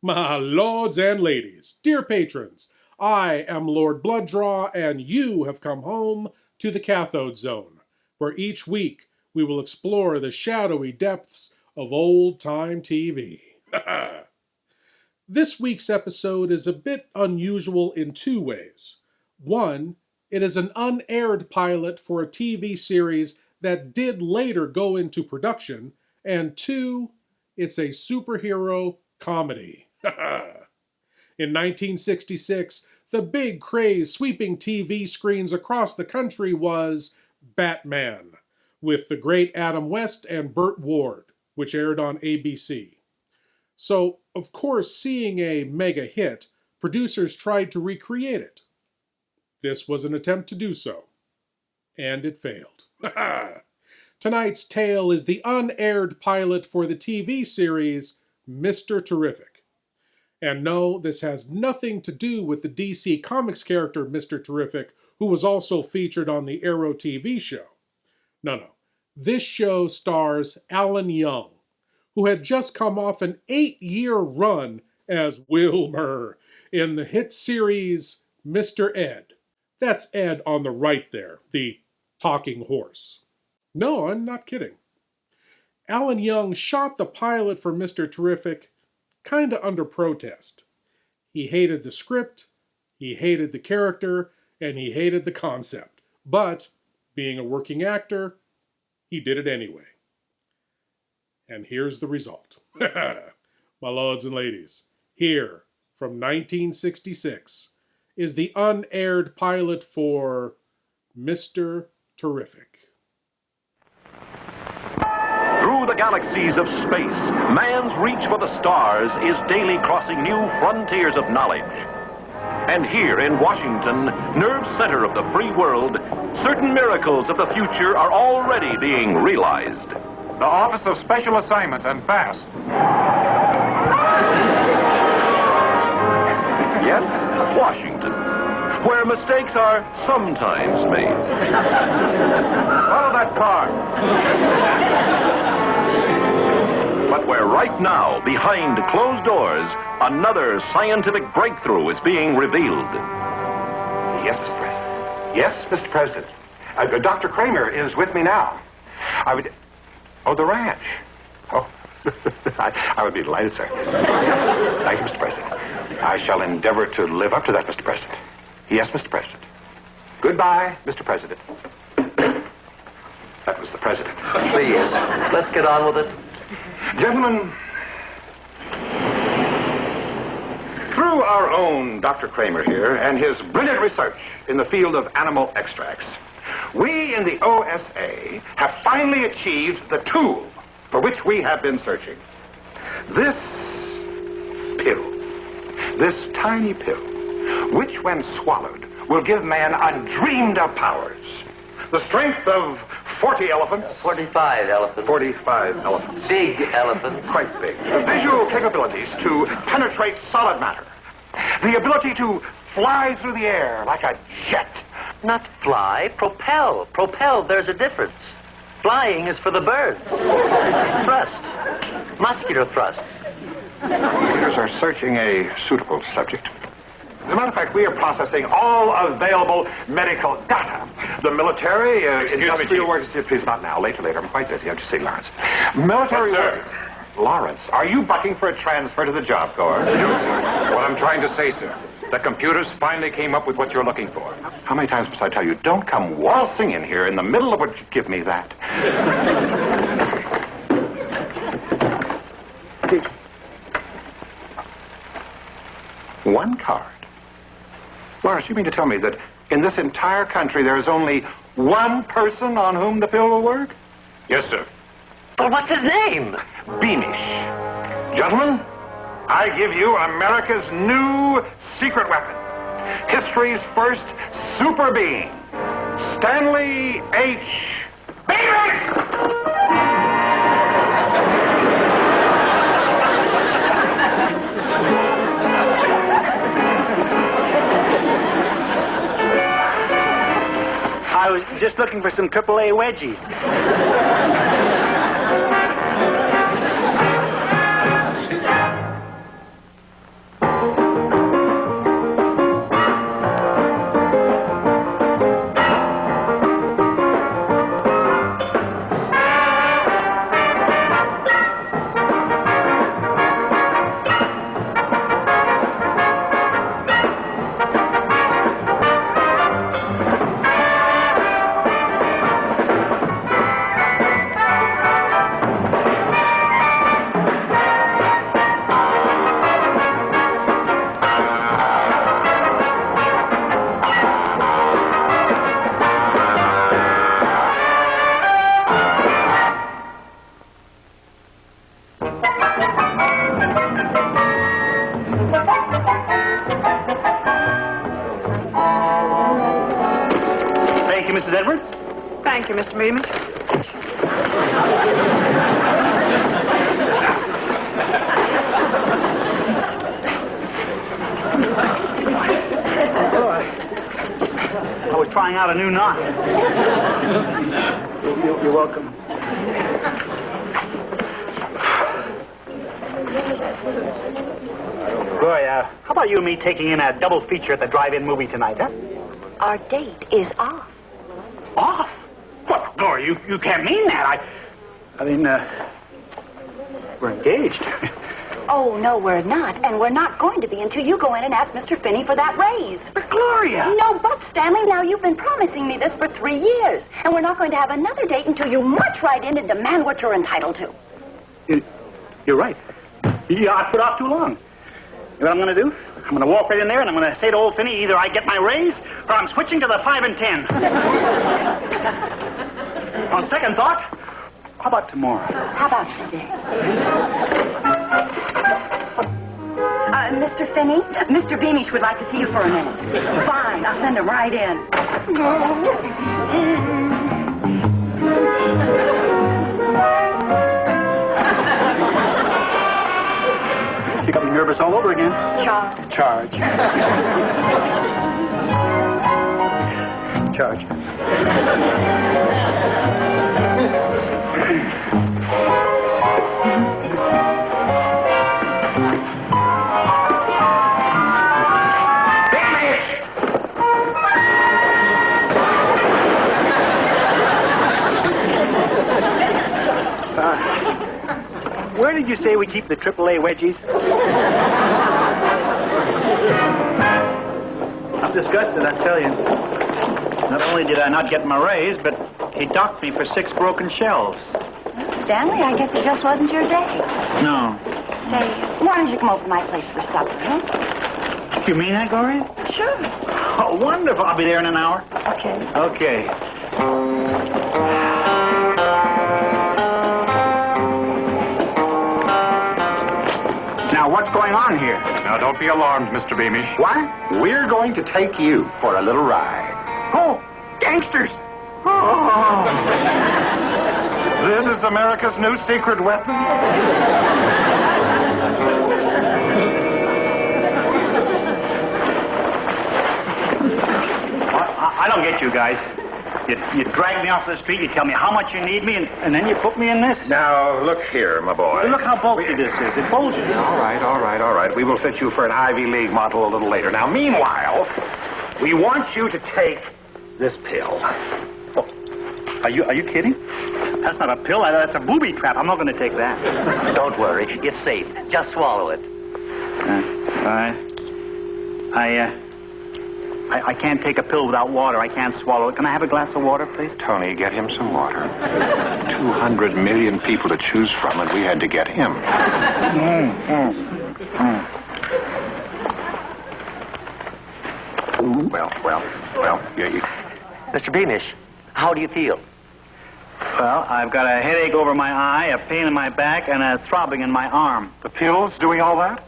My lords and ladies, dear patrons, I am Lord Blood-Rah, and you have come home to the Cathode Zone, where each week we will explore the shadowy depths of old-time TV. This week's episode is a bit unusual in two ways. One, it is an unaired pilot for a TV series that did later go into production, and two, it's a superhero comedy. In 1966, the big craze sweeping TV screens across the country was Batman, with the great Adam West and Burt Ward, which aired on ABC. So, of course, seeing a mega hit, producers tried to recreate it. This was an attempt to do so, and it failed. Tonight's tale is the unaired pilot for the TV series Mr. Terrific. And no, this has nothing to do with the DC Comics character Mr. Terrific, who was also featured on the Arrow TV show. No. This show stars Alan Young, who had just come off an 8-year run as Wilmer in the hit series Mr. Ed. That's Ed on the right there, the talking horse. No, I'm not kidding. Alan Young shot the pilot for Mr. Terrific kinda under protest. He hated the script, he hated the character, and he hated the concept. But, being a working actor, he did it anyway. And here's the result. My lords and ladies, here, from 1966, is the unaired pilot for Mr. Terrific. Through the galaxies of space, man's reach for the stars is daily crossing new frontiers of knowledge. And here in Washington, nerve center of the free world, certain miracles of the future are already being realized. The Office of Special Assignment and fast. Yes, Washington, where mistakes are sometimes made. Follow that car. But where right now, behind closed doors, another scientific breakthrough is being revealed. Yes, Mr. President. Yes, Mr. President. Dr. Kramer is with me now. Oh, the ranch. Oh, I would be delighted, sir. Thank you, Mr. President. I shall endeavor to live up to that, Mr. President. Yes, Mr. President. Goodbye, Mr. President. That was the President. Please, let's get on with it. Gentlemen, through our own Dr. Kramer here and his brilliant research in the field of animal extracts, we in the OSA have finally achieved the tool for which we have been searching. This pill, this tiny pill, which when swallowed will give man undreamed of powers. The strength of 40 elephants. 45 elephants. 45 elephants. Big elephant. Quite big. Visual capabilities to penetrate solid matter. The ability to fly through the air like a jet. Not fly, propel. Propel, there's a difference. Flying is for the birds. Thrust. Muscular thrust. Leaders are searching a suitable subject. As a matter of fact, we are processing all available medical data. The military, industrial workers, please not now, later, I'm quite busy, don't you see, Lawrence? Military workers. Lawrence, are you bucking for a transfer to the Job Corps? No, sir. What I'm trying to say, sir, the computers finally came up with what you're looking for. How many times must I tell you, don't come waltzing in here in the middle of what you give me that. One card. Lawrence, you mean to tell me that in this entire country there is only one person on whom the pill will work? Yes, sir. But what's his name? Beamish. Gentlemen, I give you America's new secret weapon. History's first super being. Stanley H. Beamish! I was just looking for some AAA wedgies. Thank you, Mrs. Edwards. Thank you, Mr. Beamish. I was trying out a new knot. You're welcome. Roy, how about you and me taking in a double feature at the drive-in movie tonight, huh? Our date is off. Off? What, Gloria, you can't mean that. I mean, we're engaged. Oh, no, we're not. And we're not going to be until you go in and ask Mr. Finney for that raise. But, Gloria! No, but, Stanley, now you've been promising me this for 3 years. And we're not going to have another date until you march right in and demand what you're entitled to. You're right. Yeah, I put off too long. You know what I'm going to do? I'm going to walk right in there and I'm going to say to old Finney, either I get my raise or I'm switching to the 5 and 10. On second thought, how about tomorrow? How about today? Mr. Finney, Mr. Beamish would like to see you for a minute. Fine, I'll send him right in. You got me nervous all over again. Charge. Charge. Where did you say we keep the AAA wedgies? I'm disgusted, I tell you. Not only did I not get my raise, but he docked me for 6 broken shelves. Stanley, I guess it just wasn't your day. No. Say, why don't you come over to my place for supper, huh? You mean that, Gloria? Sure. Oh, wonderful. I'll be there in an hour. Okay. Okay. Now, what's going on here? Now, don't be alarmed, Mr. Beamish. What? We're going to take you for a little ride. Oh, gangsters! Oh. This is America's new secret weapon. I don't get you guys. You drag me off the street, you tell me how much you need me, and then you put me in this? Now, look here, my boy. Look how bulky this is. It bulges. All right. We will fit you for an Ivy League model a little later. Now, meanwhile, we want you to take this pill. Oh, are you kidding? That's not a pill. That's a booby trap. I'm not going to take that. Don't worry. It's safe. Just swallow it. I can't take a pill without water. I can't swallow it. Can I have a glass of water, please? Tony, get him some water. 200 million people to choose from, and we had to get him. Well. Mr. Beamish, how do you feel? Well, I've got a headache over my eye, a pain in my back, and a throbbing in my arm. The pills doing all that?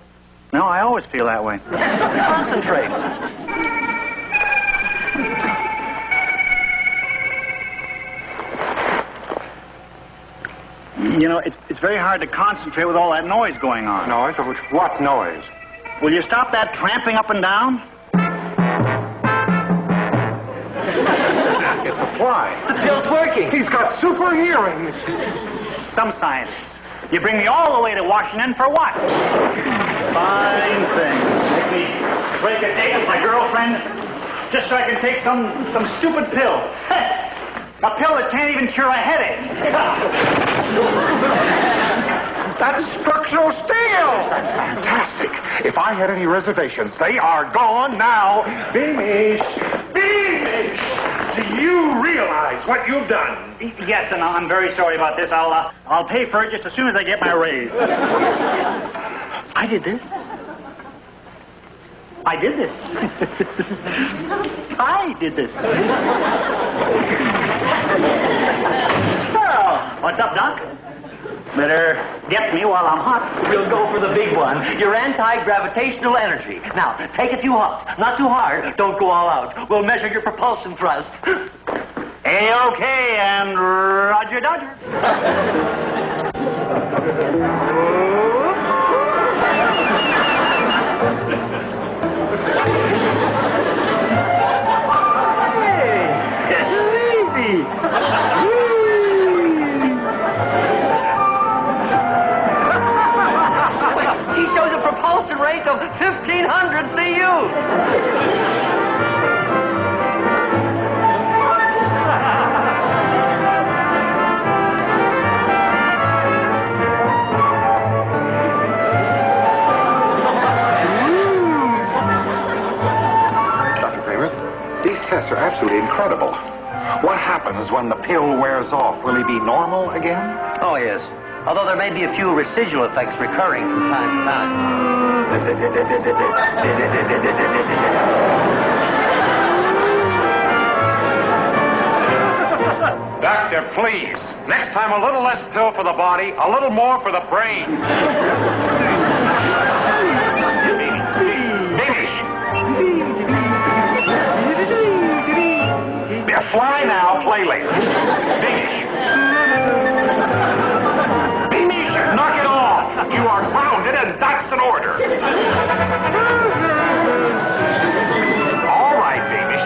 No, I always feel that way. Concentrate. You know, it's very hard to concentrate with all that noise going on. Noise? What noise? Will you stop that tramping up and down? It's a fly. The pill's working. He's got super hearing. Some scientists. You bring me all the way to Washington for what? Fine thing. Make me break a date with my girlfriend just so I can take some stupid pill. A pill that can't even cure a headache. That's structural steel. That's fantastic. If I had any reservations, they are gone now. Beamish! Do you realize what you've done? Yes, and I'm very sorry about this. I'll pay for it just as soon as I get my raise. I did this. I did this. Well, what's up, Doc? Better get me while I'm hot. We'll go for the big one, your anti-gravitational energy. Now, take a few hops. Not too hard. Don't go all out. We'll measure your propulsion thrust. A-OK, and Roger Dodger. He shows a propulsion rate of 1,500 CU. Dr. Kramer, these tests are absolutely incredible. What happens when the pill wears off? Will he be normal again? Oh, yes. Although there may be a few residual effects recurring from time to time. Doctor, please. Next time, a little less pill for the body, a little more for the brain. Fly now, play later. Beamish. Beamish, knock it off. You are grounded, and that's an order. All right, Beamish.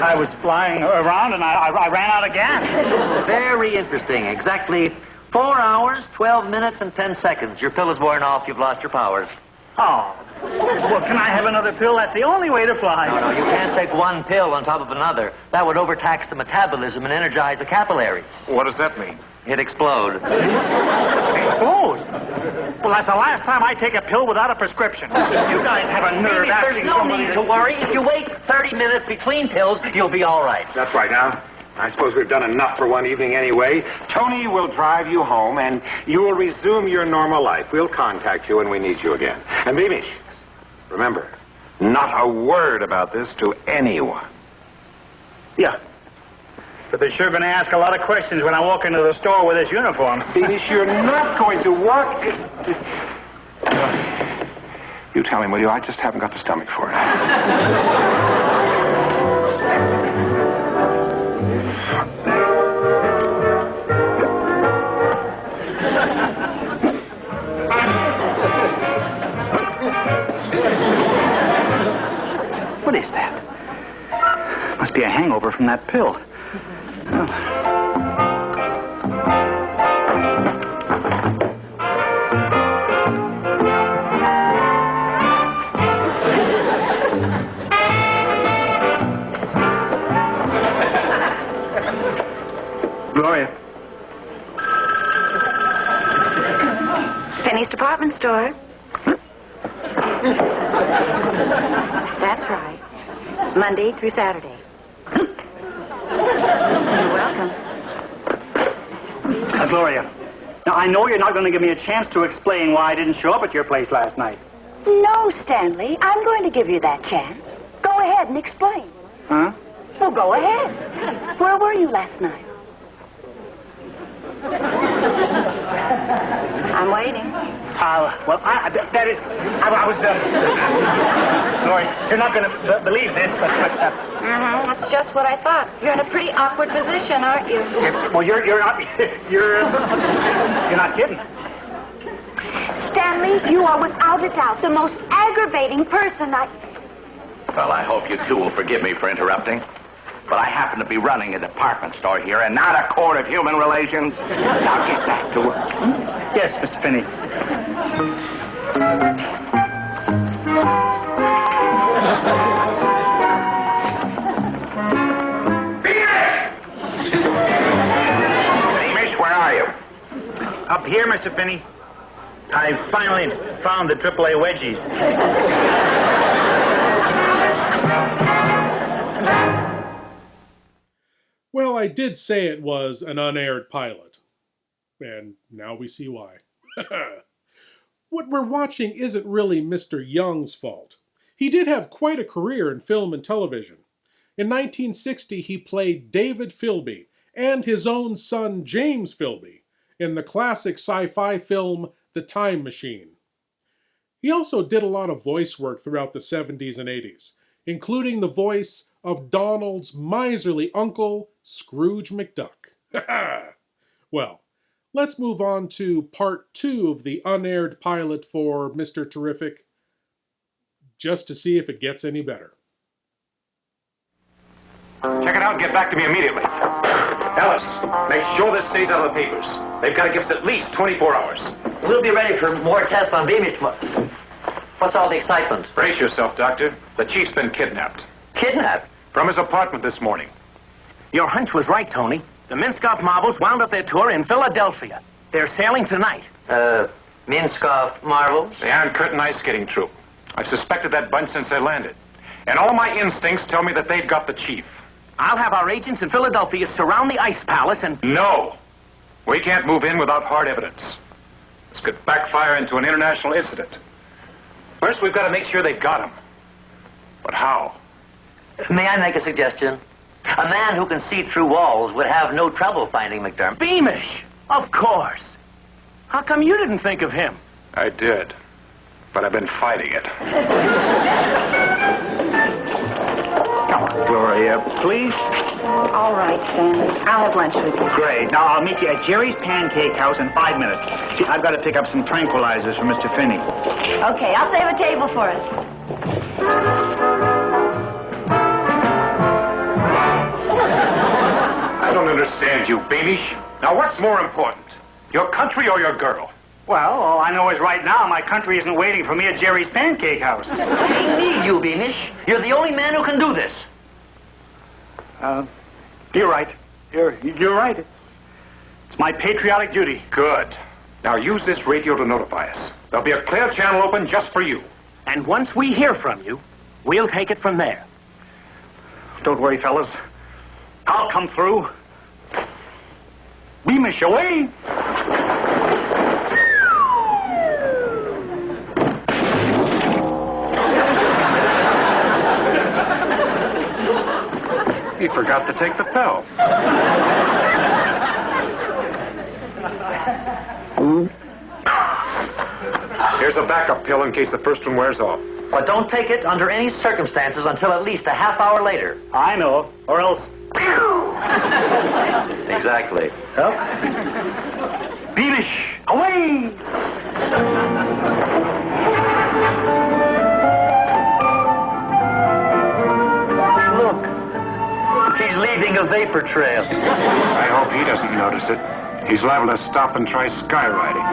I was flying around and I ran out of gas. Very interesting. Exactly 4 hours, 12 minutes, and 10 seconds. Your pill is worn off. You've lost your powers. Oh. Well, can I have another pill? That's the only way to fly. No, you can't take one pill on top of another. That would overtax the metabolism and energize the capillaries. What does that mean? It'd explode. Explode? Well, that's the last time I take a pill without a prescription. You guys have a nerve Maybe asking there's no somebody need to worry. If you wait 30 minutes between pills, you'll be all right. That's right. Now, I suppose we've done enough for one evening anyway. Tony will drive you home, and you will resume your normal life. We'll contact you when we need you again. And Beamish, remember, not a word about this to anyone. Yeah. But they're sure going to ask a lot of questions when I walk into the store with this uniform. Beamish, you're not going to walk... You tell him, will you? I just haven't got the stomach for it. What is that? Must be a hangover from that pill. Gloria. Penny's department store. That's right. Monday through Saturday. You're welcome. Gloria, now I know you're not going to give me a chance to explain why I didn't show up at your place last night. No, Stanley. I'm going to give you that chance. Go ahead and explain. Huh? Well, go ahead. Where were you last night? I'm waiting. Well, I was, Gloria, you're not going to believe this, but That's just what I thought. You're in a pretty awkward position, aren't you? well, you're not, you're not kidding. Stanley, you are without a doubt the most aggravating person I... Well, I hope you two will forgive me for interrupting. But I happen to be running a department store here and not a court of human relations. Now get back to work. Yes, Mr. Finney. Beamish, where are you? Up here, Mr. Finney. I finally found the AAA wedgies. Well, I did say it was an unaired pilot. And now we see why. what we're watching isn't really Mr. Young's fault. He did have quite a career in film and television. In 1960, he played David Philby and his own son James Philby in the classic sci-fi film The Time Machine. He also did a lot of voice work throughout the 70s and 80s, including the voice of Donald's miserly uncle, Scrooge McDuck. Well, let's move on to part 2 of the unaired pilot for Mr. Terrific, just to see if it gets any better. Check it out and get back to me immediately. Ellis, make sure this stays out of the papers. They've got to give us at least 24 hours. We'll be ready for more tests on Beamish. What's all the excitement? Brace yourself, Doctor. The chief's been kidnapped. Kidnapped? From his apartment this morning. Your hunch was right, Tony. The Minskoff Marbles wound up their tour in Philadelphia. They're sailing tonight. Minskoff Marvels? The Iron Curtain ice skating troupe. I've suspected that bunch since they landed. And all my instincts tell me that they've got the chief. I'll have our agents in Philadelphia surround the ice palace and... No! We can't move in without hard evidence. This could backfire into an international incident. First, we've got to make sure they've got him. But how? May I make a suggestion? A man who can see through walls would have no trouble finding McDermott. Beamish! Of course. How come you didn't think of him? I did. But I've been fighting it. Come on, Gloria, please. All right, Stanley. I'll have lunch with you. Great. Now, I'll meet you at Jerry's Pancake House in 5 minutes. See, I've got to pick up some tranquilizers for Mr. Finney. Okay, I'll save a table for us. I don't understand you, Beamish. Now, what's more important? Your country or your girl? Well, all I know is right now my country isn't waiting for me at Jerry's Pancake House. We need you, Beamish. You're the only man who can do this. You're right. You're right. It's my patriotic duty. Good. Now use this radio to notify us. There'll be a clear channel open just for you. And once we hear from you, we'll take it from there. Don't worry, fellas. I'll come through. Beamish away. He forgot to take the pill. Here's a backup pill in case the first one wears off. But don't take it under any circumstances until at least a half hour later. I know, or else... Exactly. Beamish, away! Look, he's leaving a vapor trail. I hope he doesn't notice it. He's liable to stop and try skywriting.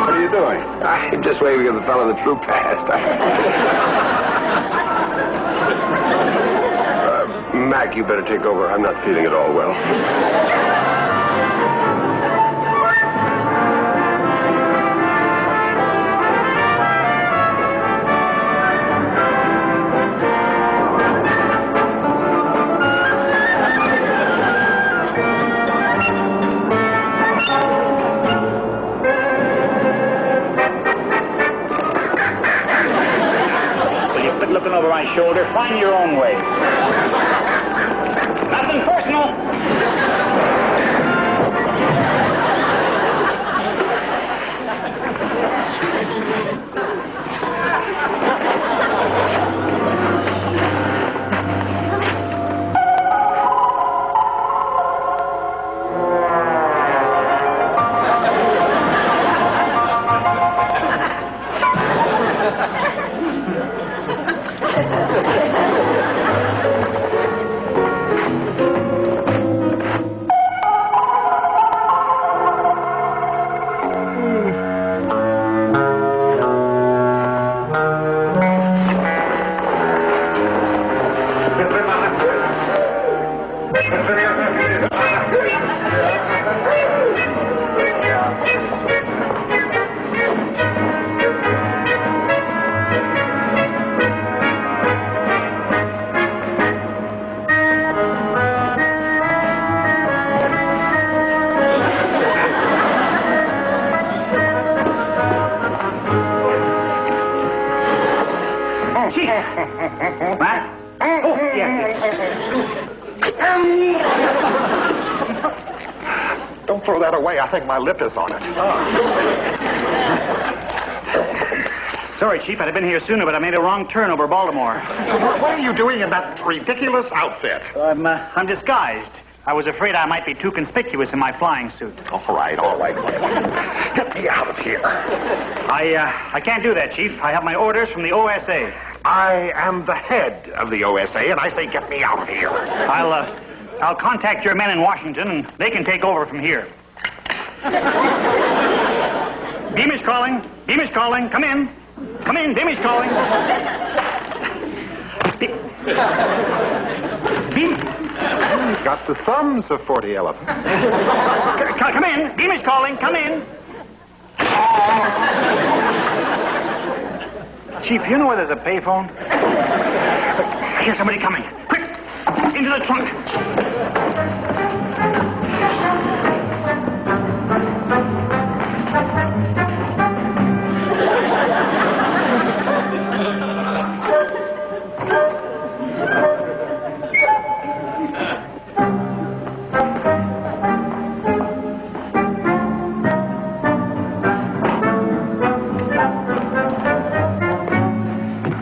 What are you doing? I'm just waving at the fellow that flew past. Mac, you better take over. I'm not feeling at all well. Will you quit looking over my shoulder? Find your own way. Nothing personal. Chief. What? Oh, yes. Don't throw that away. I think my lip is on it. Sorry, Chief. I'd have been here sooner, but I made a wrong turn over Baltimore. What are you doing in that ridiculous outfit? I'm disguised. I was afraid I might be too conspicuous in my flying suit. All right. Get me out of here. I can't do that, Chief. I have my orders from the OSA. I am the head of the OSA, and I say get me out of here. I'll contact your men in Washington, and they can take over from here. Beam is calling. Beam is calling. Come in. Come in. Beam is calling. Beam. He's got the thumbs of 40 elephants. Come in. Beam is calling. Come in. Chief, you know where there's a payphone? I hear somebody coming. Quick! Into the trunk.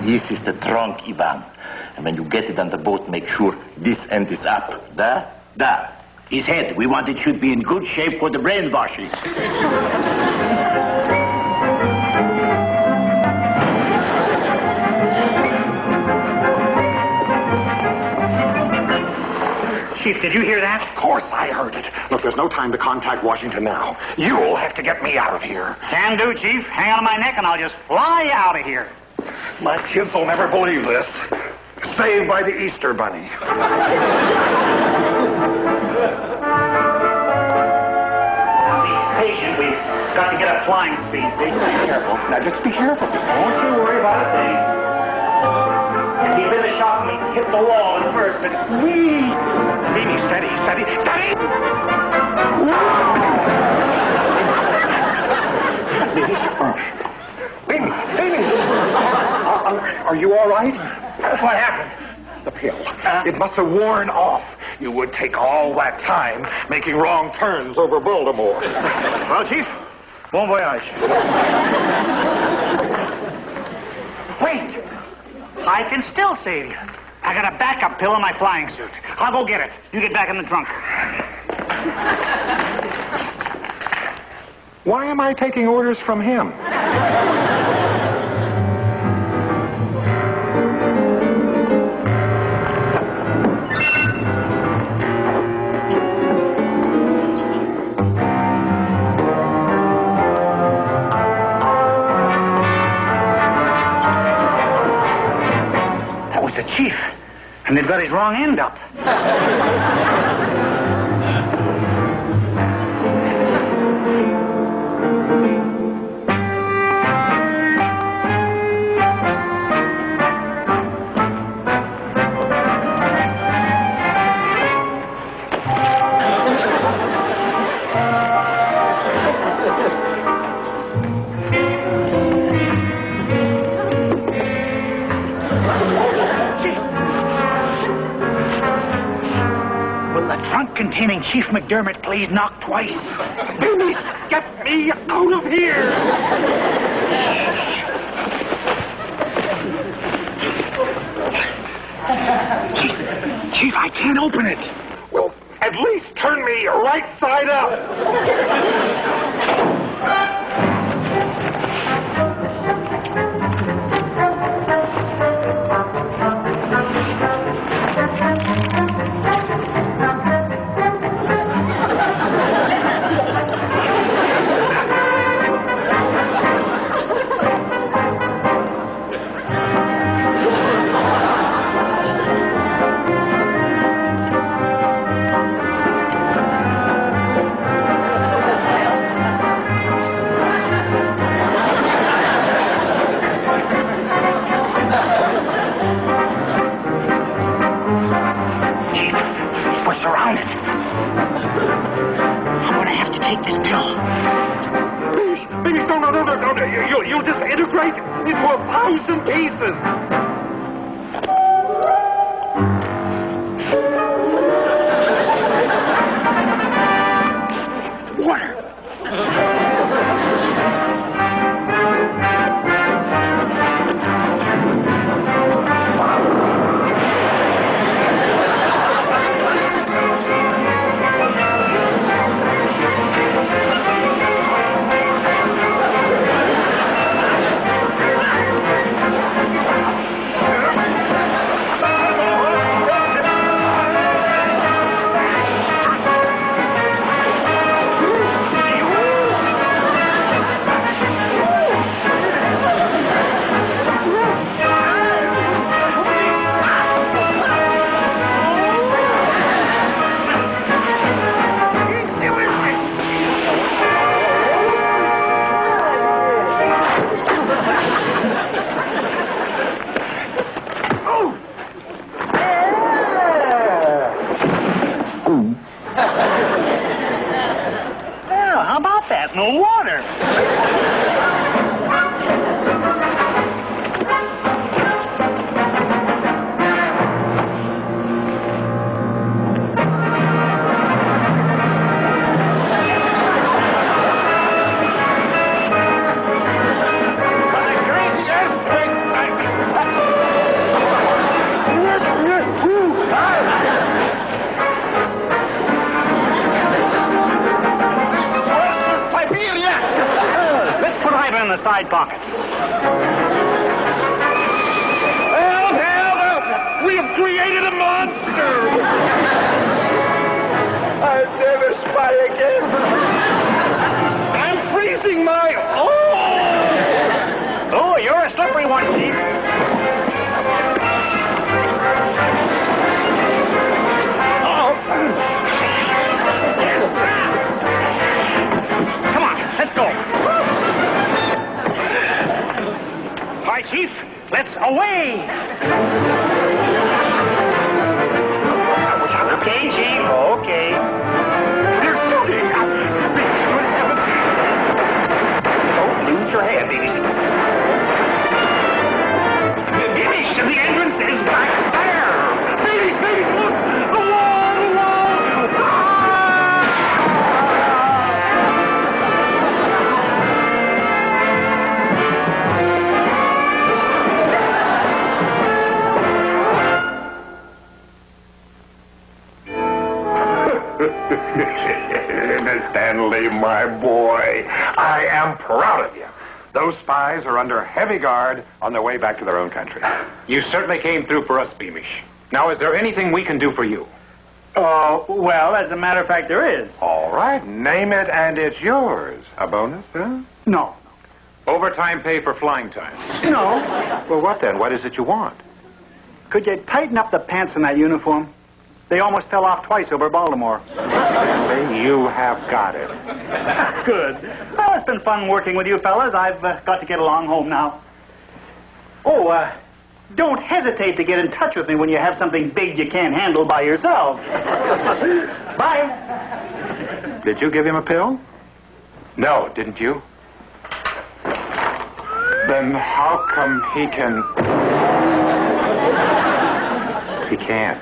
This is the trunk, Ivan. And when you get it on the boat, make sure this end is up. Da? His head. We want it should be in good shape for the brainwashing. Chief, did you hear that? Of course I heard it. Look, there's no time to contact Washington now. You'll have to get me out of here. Can do, Chief. Hang on to my neck and I'll just fly out of here. My kids will never believe this. Saved by the Easter Bunny. Be patient. We've got to get up flying speed, see? Be careful. Now, just be careful. Don't you worry about a thing. It'd be a bit of a shock when we hit the wall at first, but... Mimi, steady. Mimi. Are you all right? What happened? The pill. It must have worn off. You would take all that time making wrong turns over Baltimore. Well, Chief, bon voyage. Wait. I can still save you. I got a backup pill in my flying suit. I'll go get it. You get back in the trunk. Why am I taking orders from him? That was the Chief. And they've got his wrong end up. Containing Chief McDermott, please knock twice. Mimi, get me out of here! Chief, I can't open it. Well, at least turn me right side up. You'll disintegrate into 1,000 pieces. corner. Well, how about that? No water. Let's put Ivan in the side pocket. Help! Help! We have created a monster! I'll never spy again. I'm freezing my... Oh, you're a slippery one, Chief. Come on, let's go. Hi, Chief. Let's away. Okay, Chief. Okay. They're shooting! Don't lose your head, baby. Baby, the entrance is back there. Baby, look! The wall! Stanley, my boy, I am proud of you. Those spies are under heavy guard on their way back to their own country. You certainly came through for us, Beamish. Now, is there anything we can do for you? Well, as a matter of fact, there is. All right, name it and it's yours. A bonus, huh? No. Overtime pay for flying time. No. Well, what then? What is it you want? Could you tighten up the pants in that uniform? They almost fell off twice over Baltimore. You have got it. Good. Well, it's been fun working with you fellas. I've got to get along home now. Oh, don't hesitate to get in touch with me when you have something big you can't handle by yourself. Bye. Did you give him a pill? No, didn't you? Then how come he can... He can't.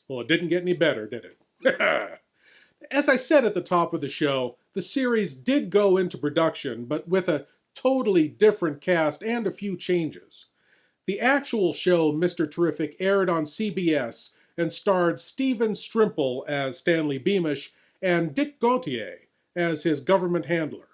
Well, it didn't get any better, did it? As I said at the top of the show, the series did go into production, but with a totally different cast and a few changes. The actual show, Mr. Terrific, aired on CBS and starred Stephen Strimple as Stanley Beamish and Dick Gautier as his government handler.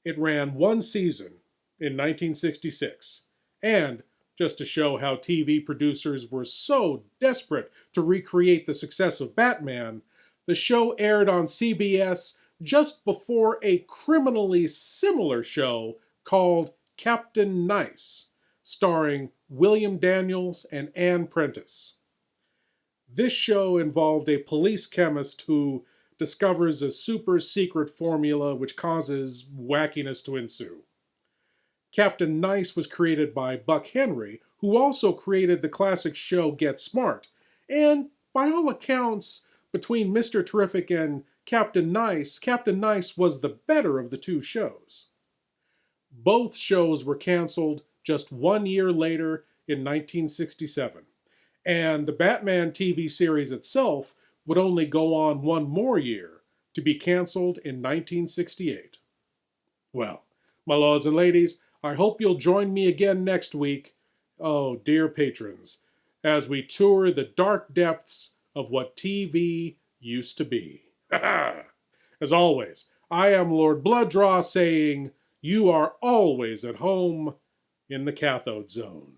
It ran one season in 1966, and Just to show how TV producers were so desperate to recreate the success of Batman, the show aired on CBS just before a criminally similar show called Captain Nice, starring William Daniels and Ann Prentice. This show involved a police chemist who discovers a super secret formula which causes wackiness to ensue. Captain Nice was created by Buck Henry, who also created the classic show Get Smart, and by all accounts, between Mr. Terrific and Captain Nice was the better of the two shows. Both shows were canceled just 1 year later in 1967, and the Batman TV series itself would only go on one more year, to be canceled in 1968. Well, my lords and ladies, I hope you'll join me again next week, oh dear patrons, as we tour the dark depths of what TV used to be. As always, I am Lord Blood-Rah saying, you are always at home in the Cathode Zone.